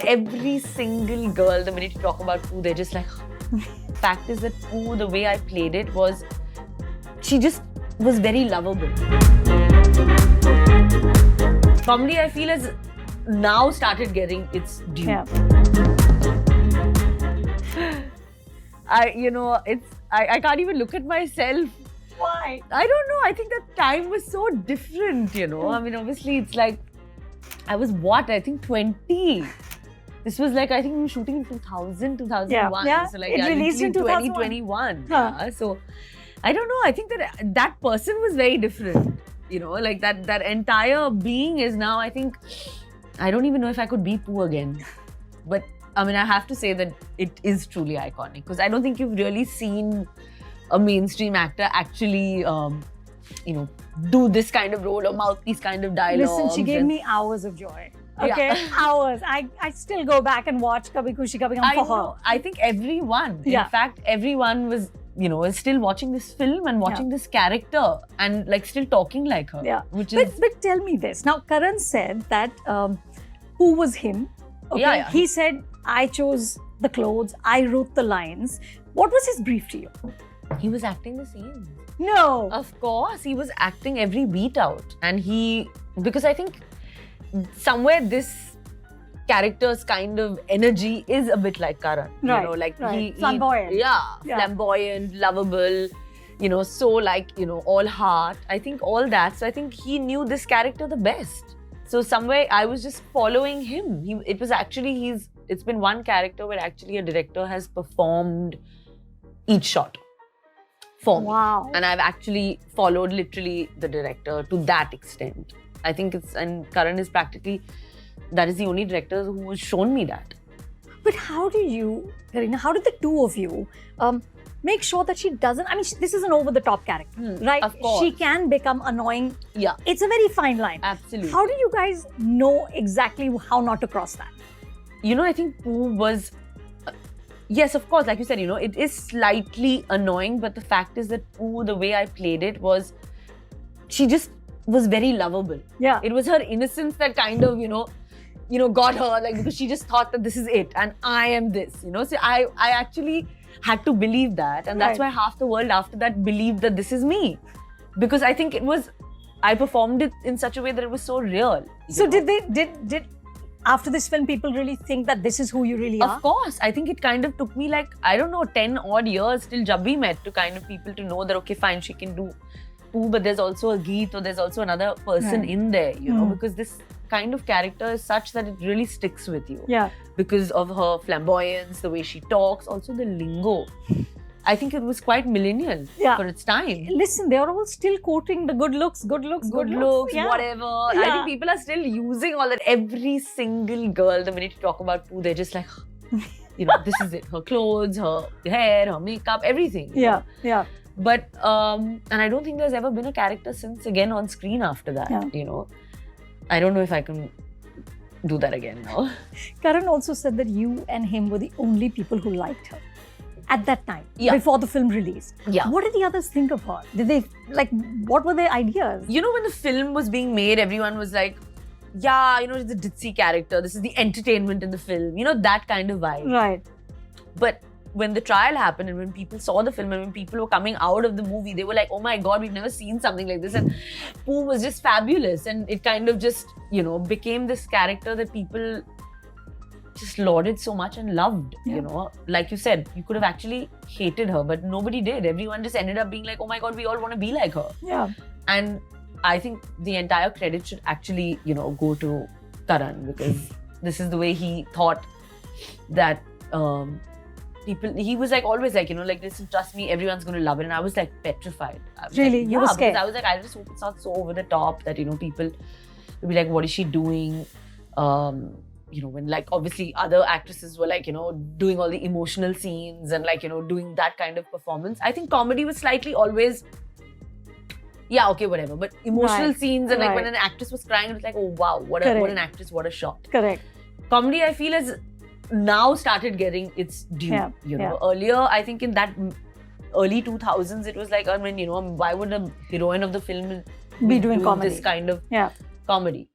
Every single girl, the minute you talk about Pooh, they're just like, fact is that Pooh, the way I played it was, she just was very lovable. Comedy, I feel, has now started getting its due. Yeah. I can't even look at myself. Why? I don't know. I think that time was so different, you know. I mean, obviously, it's like, I was I think 20. This was like, I think we were shooting in 2000, 2001. Yeah. So like, It released in 2021. Huh. Yeah. So, I don't know. I think that person was very different. You know, like that entire being is now, I think, I don't even know if I could be Pooh again. But, I mean, I have to say that it is truly iconic. Because I don't think you've really seen a mainstream actor actually, do this kind of role or mouth these kind of dialogues. Listen, she gave me hours of joy. Okay, Yeah. hours. I still go back and watch Kabhi Khushi Kabhie Gham for her. I think everyone, Yeah. in fact, everyone was, is still watching this film and watching this character and like still talking like her. Yeah. Which is, But tell me this. Now, Karan said that who was him? Okay. Yeah. He said, I chose the clothes, I wrote the lines. What was his brief to you? he was acting the same. No. Of course, he was acting every beat out. And because I think somewhere this character's kind of energy is a bit like Karan. Right, You know, like right. Flamboyant. Yeah, Yeah. flamboyant, lovable, so like, all heart. I think all that. So I think he knew this character the best. So somewhere I was just following him. It's been one character where actually a director has performed each shot for me. Wow. And I've actually followed literally the director to that extent. I think and Karan is that is the only director who has shown me that. But how do you, Kareena, how did the two of you make sure that she doesn't, this is an over-the-top character, right? Of course. She can become annoying. Yeah. It's a very fine line. Absolutely. How do you guys know exactly how not to cross that? I think Pooh was, yes, of course, like you said, it is slightly annoying, but the fact is that Pooh, the way I played it was, she just was very lovable. Yeah. It was her innocence that kind of, got her, like, because she just thought that this is it and I am this, So I actually had to believe that, and that's Right. why half the world after that believed that this is me. Because I think I performed it in such a way that it was so real. So did after this film, people really think that this is who you really are? Of course. I think it kind of took me 10 odd years till Jab we met to kind of people to know that, okay, fine, she can do Pooh, but there's also a Geet or there's also another person in there, because this kind of character is such that it really sticks with you. Yeah. Because of her flamboyance, the way she talks, also the lingo. I think it was quite millennial for its time. Listen, they are all still quoting the good looks. Good looks, Yeah. whatever. Yeah. I think people are still using all that. Every single girl, the minute you talk about Pooh, they're just like, this is it. Her clothes, her hair, her makeup, everything. Yeah, yeah. But, and I don't think there's ever been a character since again on screen after that, I don't know if I can do that again now. Karan also said that you and him were the only people who liked her at that time, Yeah. before the film released. Yeah. What did the others think of her? Did they, what were their ideas? When the film was being made, everyone was like, yeah, it's a ditzy character. This is the entertainment in the film. That kind of vibe. Right. But when the trial happened and when people saw the film and when people were coming out of the movie, they were like, oh my God, we've never seen something like this. And Pooh was just fabulous. And it kind of just, became this character that people just lauded so much and loved, Like you said, you could have actually hated her, but nobody did. Everyone just ended up being like, oh my God, we all want to be like her. Yeah. And I think the entire credit should actually, go to Karan, because this is the way he thought that he was always listen, trust me, everyone's going to love it. And I was petrified. I was Really? You were scared? I was I just hope it's not so over the top that, people will be like, what is she doing? When obviously other actresses were doing all the emotional scenes and doing that kind of performance. I think comedy was slightly always, yeah, okay, whatever. But emotional scenes and when an actress was crying, it was like, oh wow, what an actress, what a shot. Correct. Comedy, I feel, has now started getting its due. Earlier, I think in that early 2000s, it was like, why would a heroine of the film be doing comedy? This kind of comedy?